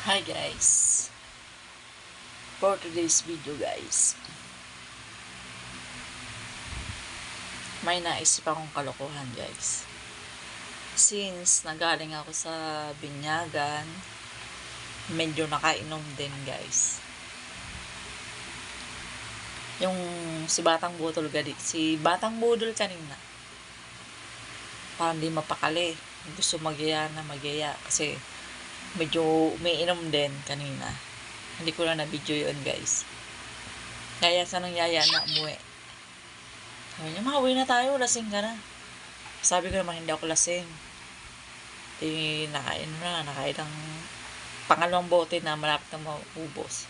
Hi guys, for today's video guys, may naisip akong kalokohan guys. Since nagaling ako sa binyagan, medyo nakainom din guys. Yung si Batang Budol kanina, parang di mapakali, gusto magyaya kasi medyo umiinom din kanina. Hindi ko na na-video yun guys. Kaya sa nangyaya na umuwi. Sabi niya, mauwi na tayo, lasing ka na. Sabi ko naman, hindi ako lasing. Nakain ng pangalawang bote na malapit na maubos.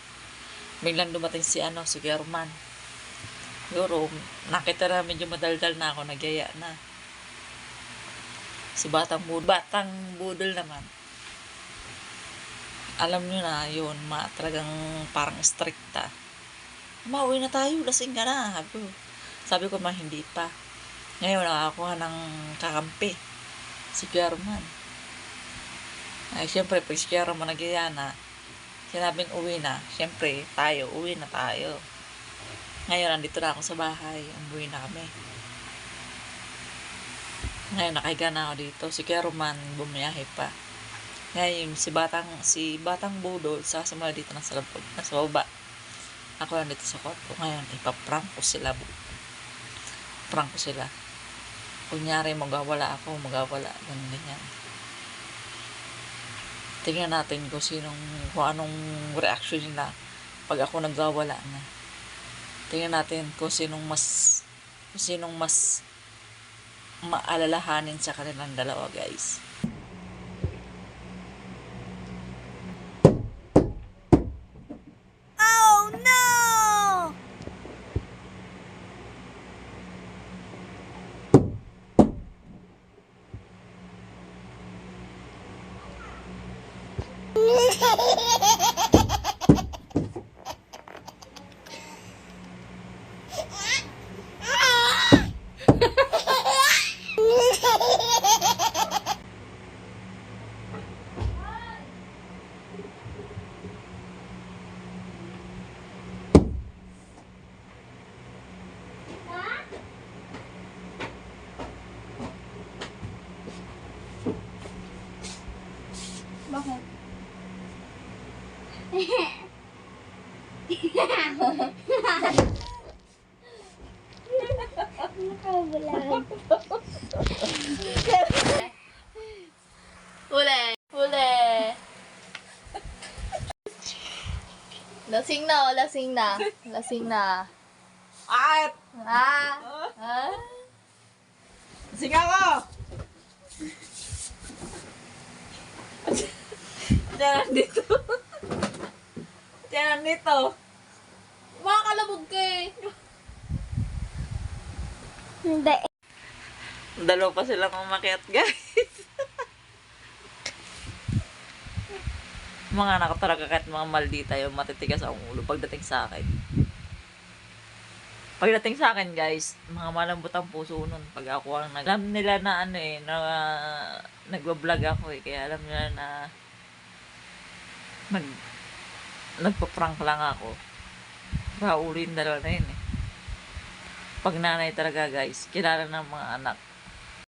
Biglang dumating si German. Siguro, nakita na medyo madaldal na ako, nagyaya na. Si Batang Budol naman. Alam nyo na yun, talagang parang stricta. Mauwi na tayo, lasing ka na. Sabi ko hindi pa. Ngayon nakakuha ng kakampi. Si German. Ay, siyempre, pag si German nagyaya na, sinabing uwi na. Siyempre, uwi na tayo. Ngayon, nandito na ako sa bahay. Umuwi na kami. Ngayon, nakahiga na ako dito. Si German, bumiyahe pa. Ngayon, si Batang Budol, sasama dito nasa baba. Ako lang dito sa kwarto. Ngayon, ipaprank ko sila. Kunyari, magawala ako, ganyan. Tingnan natin kung anong reaction nila pag ako nagawala na. Tingnan natin kung sinong mas maalalahanin sa kanilang dalawa, guys. Bakit? Nakabulag. Huli. Lasing na. At! Sige ako! Diyan nandito. Makakalabog ka eh. Hindi. Dalawa pa silang umakyat, guys. Mga anak ko talaga kahit mga maldita yung matitigas ang ulo pagdating sa akin. Pagdating sa akin, guys, mga malambot ang puso nun. Pag ako ang alam nila na nagbablog ako eh. Kaya alam nila na nagpa-prank lang ako. Raulin dalawa na yun eh. Pag nanay talaga, guys, kilala ng mga anak.